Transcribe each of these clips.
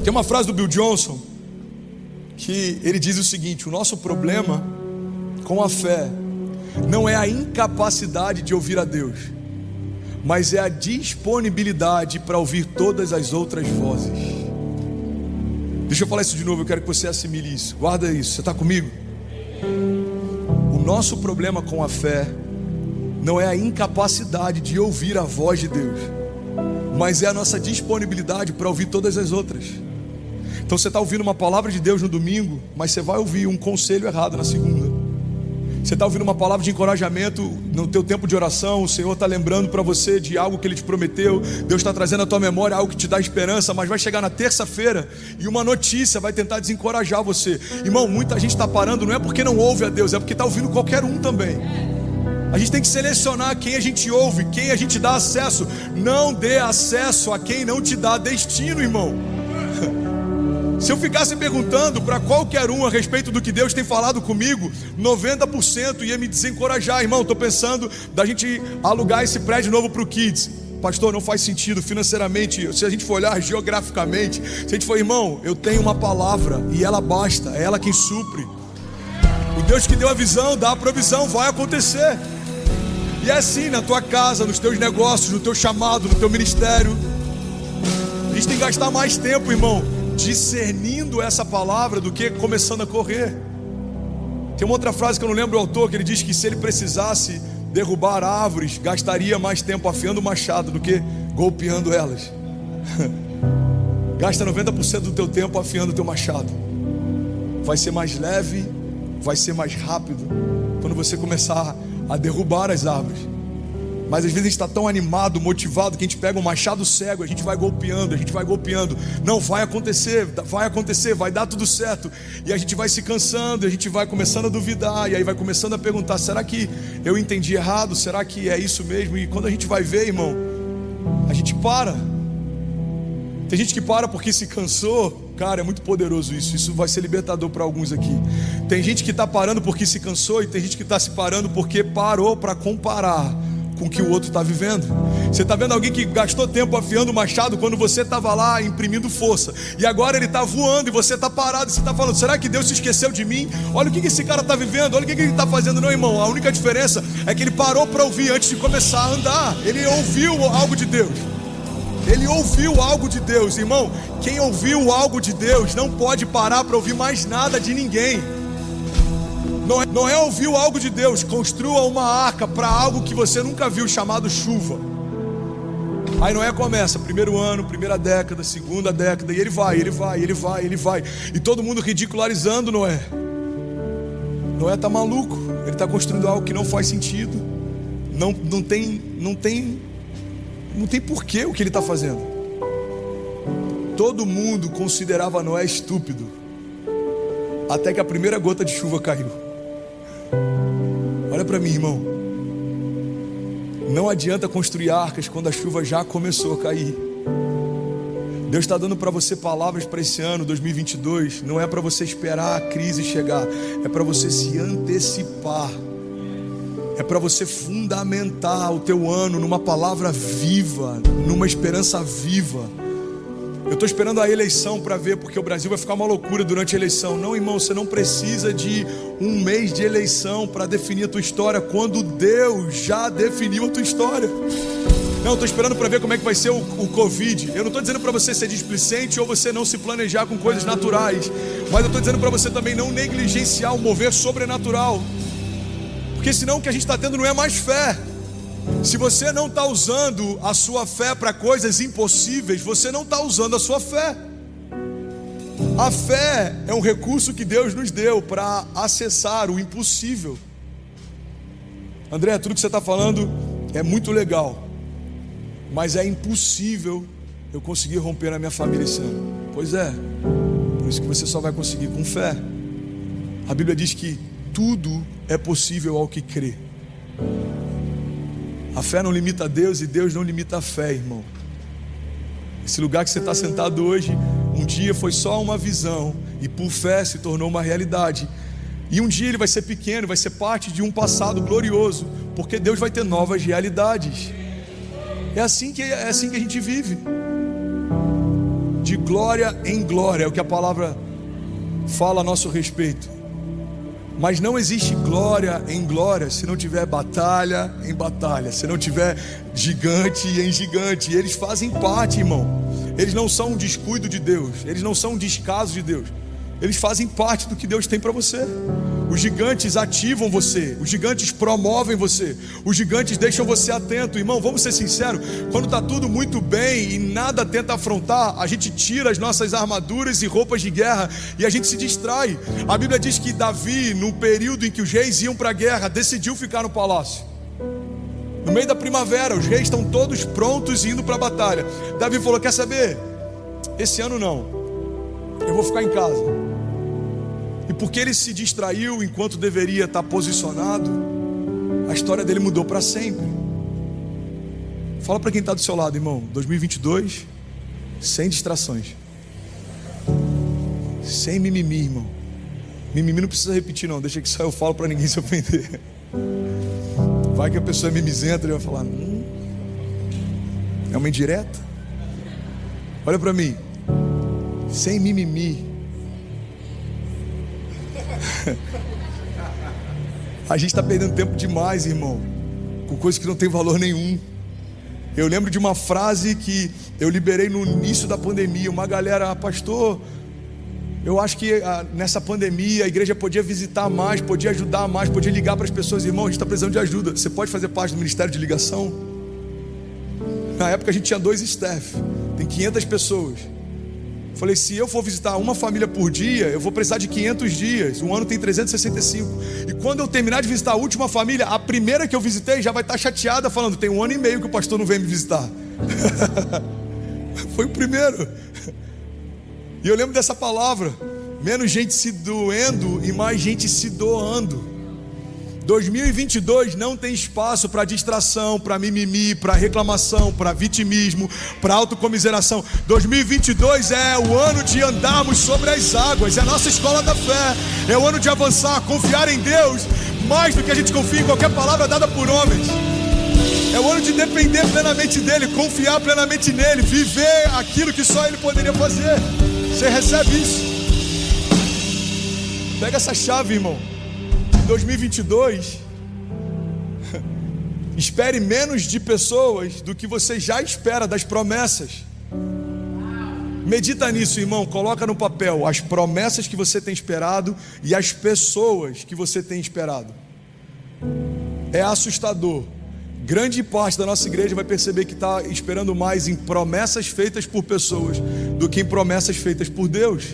Tem uma frase do Bill Johnson que ele diz o seguinte: o nosso problema com a fé não é a incapacidade de ouvir a Deus, mas é a disponibilidade para ouvir todas as outras vozes. Deixa eu falar isso de novo, eu quero que você assimile isso. Guarda isso, você está comigo? O nosso problema com a fé não é a incapacidade de ouvir a voz de Deus, mas é a nossa disponibilidade para ouvir todas as outras. Então você está ouvindo uma palavra de Deus no domingo, mas você vai ouvir um conselho errado na segunda. Você está ouvindo uma palavra de encorajamento no teu tempo de oração, o Senhor está lembrando para você de algo que Ele te prometeu, Deus está trazendo à tua memória algo que te dá esperança, mas vai chegar na terça-feira e uma notícia vai tentar desencorajar você. Irmão, muita gente está parando, não é porque não ouve a Deus, é porque está ouvindo qualquer um também. A gente tem que selecionar quem a gente ouve, quem a gente dá acesso. Não dê acesso a quem não te dá destino, irmão. Se eu ficasse perguntando para qualquer um a respeito do que Deus tem falado comigo, 90% ia me desencorajar. Irmão, estou pensando da gente alugar esse prédio novo para o Kids. Pastor, não faz sentido financeiramente. Se a gente for olhar geograficamente, se a gente for, irmão, eu tenho uma palavra e ela basta, é ela quem supre. O Deus que deu a visão, dá a provisão, vai acontecer. E é assim na tua casa, nos teus negócios, no teu chamado, no teu ministério. A gente tem que gastar mais tempo, irmão, discernindo essa palavra do que começando a correr. Tem uma outra frase que eu não lembro o autor, que ele diz que se ele precisasse derrubar árvores, gastaria mais tempo afiando o machado do que golpeando elas. Gasta 90% do teu tempo afiando o teu machado. Vai ser mais leve, vai ser mais rápido quando você começar a derrubar as árvores. Mas às vezes a gente está tão animado, motivado, que a gente pega um machado cego, a gente vai golpeando, não, vai acontecer, vai dar tudo certo. E a gente vai se cansando, a gente vai começando a duvidar, e aí vai começando a perguntar: será que eu entendi errado? Será que é isso mesmo? E quando a gente vai ver, irmão, a gente para. Tem gente que para porque se cansou. Cara, é muito poderoso isso. Isso vai ser libertador para alguns aqui. Tem gente que está parando porque se cansou, e tem gente que está se parando porque parou para comparar com o que o outro está vivendo. Você está vendo alguém que gastou tempo afiando o machado quando você estava lá imprimindo força, e agora ele está voando e você está parado, e você está falando: será que Deus se esqueceu de mim? Olha o que esse cara está vivendo, olha o que ele está fazendo. Não, irmão, a única diferença é que ele parou para ouvir antes de começar a andar. Ele ouviu algo de Deus. Ele ouviu algo de Deus, irmão. Quem ouviu algo de Deus não pode parar para ouvir mais nada de ninguém. Não é ouvir algo de Deus. Construa uma arca para algo que você nunca viu, chamado chuva. Aí Noé começa, primeiro ano, primeira década, segunda década, e ele vai. E todo mundo ridicularizando Noé. Noé está maluco, ele está construindo algo que não faz sentido. Não tem porquê o que ele está fazendo. Todo mundo considerava Noé estúpido, até que a primeira gota de chuva caiu. Olha para mim, irmão. Não adianta construir arcas quando a chuva já começou a cair. Deus está dando para você palavras para esse ano 2022. Não é para você esperar a crise chegar, é para você se antecipar. É para você fundamentar o teu ano numa palavra viva, numa esperança viva. Eu estou esperando a eleição para ver, porque o Brasil vai ficar uma loucura durante a eleição. Não, irmão, você não precisa de um mês de eleição para definir a tua história, quando Deus já definiu a tua história. Não, estou esperando para ver como é que vai ser o Covid. Eu não estou dizendo para você ser displicente ou você não se planejar com coisas naturais, mas eu estou dizendo para você também não negligenciar o mover sobrenatural, porque senão o que a gente está tendo não é mais fé. Se você não está usando a sua fé para coisas impossíveis, você não está usando a sua fé. A fé é um recurso que Deus nos deu para acessar o impossível. André, tudo que você está falando é muito legal, mas é impossível eu conseguir romper na minha família esse ano. Pois é, por isso que você só vai conseguir com fé. A Bíblia diz que tudo é possível ao que crê. A fé não limita a Deus e Deus não limita a fé, irmão. Esse lugar que você está sentado hoje, um dia foi só uma visão e por fé se tornou uma realidade. E um dia ele vai ser pequeno, vai ser parte de um passado glorioso, porque Deus vai ter novas realidades. É assim que a gente vive. De glória em glória, é o que a palavra fala a nosso respeito. Mas não existe glória em glória se não tiver batalha em batalha, se não tiver gigante em gigante. E eles fazem parte, irmão. Eles não são um descuido de Deus, eles não são um descaso de Deus. Eles fazem parte do que Deus tem para você. Os gigantes ativam você, os gigantes promovem você, os gigantes deixam você atento. Irmão, vamos ser sinceros, quando está tudo muito bem e nada tenta afrontar, a gente tira as nossas armaduras e roupas de guerra e a gente se distrai. A Bíblia diz que Davi, no período em que os reis iam para a guerra, decidiu ficar no palácio. No meio da primavera, os reis estão todos prontos e indo para a batalha. Davi falou: quer saber? Esse ano não, eu vou ficar em casa. E porque ele se distraiu enquanto deveria estar posicionado, a história dele mudou para sempre. Fala para quem está do seu lado, irmão: 2022, sem distrações, sem mimimi, irmão. Mimimi não precisa repetir não, deixa que só eu falo para ninguém se ofender. Vai que a pessoa é mimizenta e vai falar: é uma indireta? Olha para mim, sem mimimi. A gente está perdendo tempo demais, irmão, com coisas que não tem valor nenhum. Eu lembro de uma frase que eu liberei no início da pandemia. Uma galera: pastor, eu acho que nessa pandemia a igreja podia visitar mais, podia ajudar mais, podia ligar para as pessoas. Irmão, a gente está precisando de ajuda. Você pode fazer parte do ministério de ligação? Na época a gente tinha 2 staff, tem 500 pessoas. Falei: se eu for visitar uma família por dia, eu vou precisar de 500 dias. Um ano tem 365. E quando eu terminar de visitar a última família, a primeira que eu visitei já vai estar chateada, falando: tem 1 ano e meio que o pastor não vem me visitar. Foi o primeiro. E eu lembro dessa palavra: menos gente se doendo e mais gente se doando. 2022 não tem espaço para distração, para mimimi, para reclamação, para vitimismo, para autocomiseração. 2022 é o ano de andarmos sobre as águas, é a nossa escola da fé, é o ano de avançar, confiar em Deus mais do que a gente confia em qualquer palavra dada por homens. É o ano de depender plenamente dEle, confiar plenamente nele, viver aquilo que só Ele poderia fazer. Você recebe isso? Pega essa chave, irmão. 2022, espere menos de pessoas do que você já espera das promessas. Medita nisso, irmão. Coloca no papel as promessas que você tem esperado e as pessoas que você tem esperado. É assustador. Grande parte da nossa igreja vai perceber que está esperando mais em promessas feitas por pessoas do que em promessas feitas por Deus.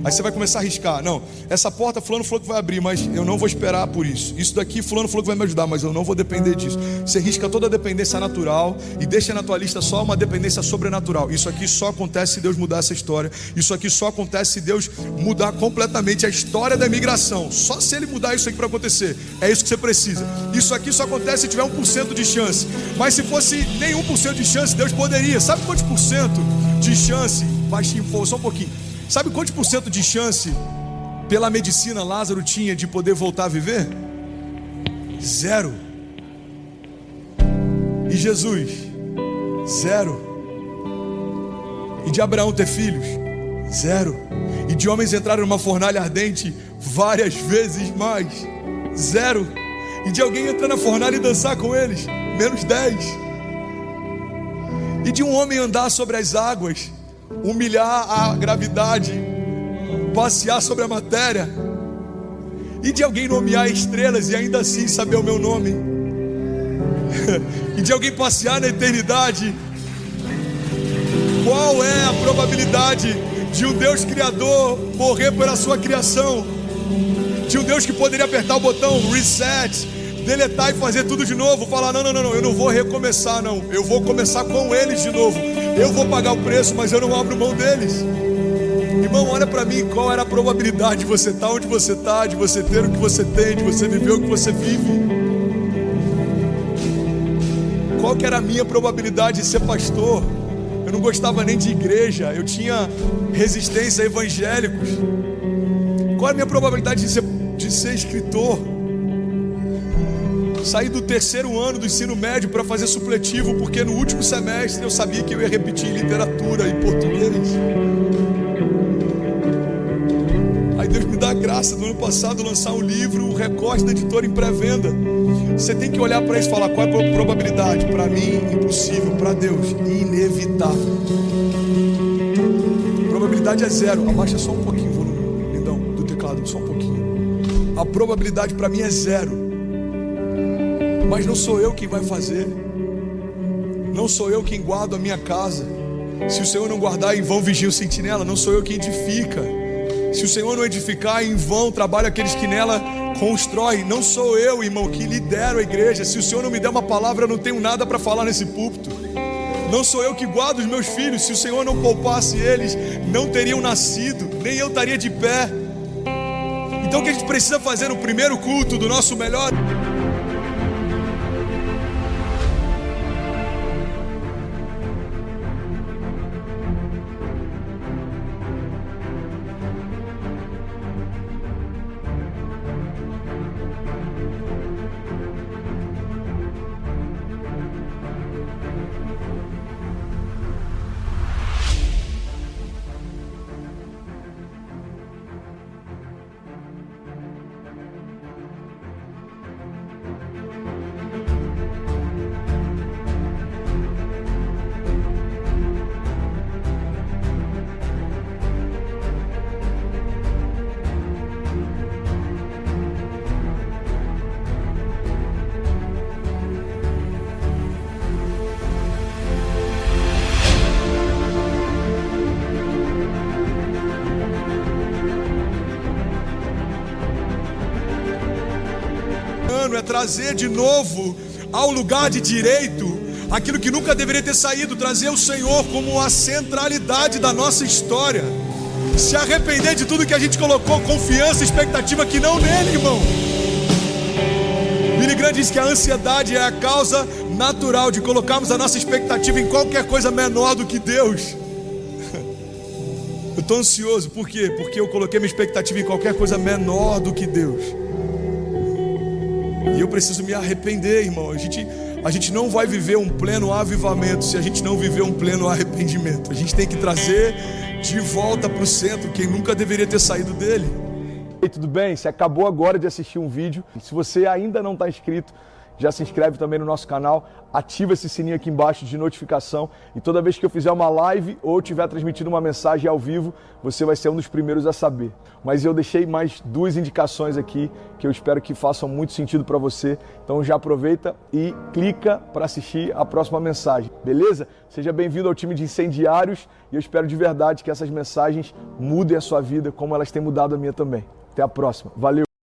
Aí você vai começar a arriscar: não, essa porta fulano falou que vai abrir, mas eu não vou esperar por isso. Isso daqui fulano falou que vai me ajudar, mas eu não vou depender disso. Você risca toda a dependência natural e deixa na tua lista só uma dependência sobrenatural. Isso aqui só acontece se Deus mudar essa história. Isso aqui só acontece se Deus mudar completamente a história da imigração. Só se Ele mudar isso aqui para acontecer. É isso que você precisa. Isso aqui só acontece se tiver 1% de chance. Mas se fosse nem 1% de chance, Deus poderia. Sabe quantos por cento de chance? Baixinho, só um pouquinho. Sabe quantos por cento de chance pela medicina Lázaro tinha de poder voltar a viver? 0. E Jesus? 0. E de Abraão ter filhos? 0. E de homens entrarem numa fornalha ardente várias vezes mais? 0. E de alguém entrar na fornalha e dançar com eles? Menos 10. E de um homem andar sobre as águas, humilhar a gravidade, passear sobre a matéria, e de alguém nomear estrelas e ainda assim saber o meu nome, e de alguém passear na eternidade. Qual é a probabilidade de um Deus criador morrer pela sua criação? De um Deus que poderia apertar o botão reset, deletar e fazer tudo de novo, falar: não, eu não vou recomeçar não, eu vou começar com eles de novo. Eu vou pagar o preço, mas eu não abro mão deles. Irmão, olha para mim, qual era a probabilidade de você estar onde você está, de você ter o que você tem, de você viver o que você vive? Qual que era a minha probabilidade de ser pastor? Eu não gostava nem de igreja, eu tinha resistência a evangélicos. Qual era a minha probabilidade de ser escritor? Saí do 3º ano do ensino médio para fazer supletivo, porque no último semestre eu sabia que eu ia repetir em literatura e português. Aí Deus me dá a graça no ano passado lançar um livro, o Recorte da Editora em pré-venda. Você tem que olhar para isso e falar: qual é a probabilidade? Para mim, impossível. Para Deus, inevitável. A probabilidade é 0. Abaixa só um pouquinho o volume, lindão, do teclado, só um pouquinho. A probabilidade para mim é 0. Mas não sou eu quem vai fazer. Não sou eu quem guardo a minha casa. Se o Senhor não guardar, em vão vigia o sentinela. Não sou eu quem edifica. Se o Senhor não edificar, em vão trabalham aqueles que nela constroem. Não sou eu, irmão, que lidero a igreja. Se o Senhor não me der uma palavra, eu não tenho nada para falar nesse púlpito. Não sou eu que guardo os meus filhos. Se o Senhor não poupasse eles, não teriam nascido, nem eu estaria de pé. Então o que a gente precisa fazer no primeiro culto do nosso melhor? É trazer de novo ao lugar de direito aquilo que nunca deveria ter saído, trazer o Senhor como a centralidade da nossa história, se arrepender de tudo que a gente colocou confiança e expectativa que não nele, irmão. Billy Graham diz que a ansiedade é a causa natural de colocarmos a nossa expectativa em qualquer coisa menor do que Deus. Eu estou ansioso, por quê? Porque eu coloquei minha expectativa em qualquer coisa menor do que Deus. E eu preciso me arrepender, irmão. A gente não vai viver um pleno avivamento se a gente não viver um pleno arrependimento. A gente tem que trazer de volta para o centro quem nunca deveria ter saído dele. E tudo bem? Você acabou agora de assistir um vídeo. Se você ainda não está inscrito, já se inscreve também no nosso canal, ativa esse sininho aqui embaixo de notificação e toda vez que eu fizer uma live ou estiver transmitindo uma mensagem ao vivo, você vai ser um dos primeiros a saber. Mas eu deixei mais 2 indicações aqui que eu espero que façam muito sentido para você. Então já aproveita e clica para assistir a próxima mensagem, beleza? Seja bem-vindo ao time de incendiários e eu espero de verdade que essas mensagens mudem a sua vida como elas têm mudado a minha também. Até a próxima. Valeu!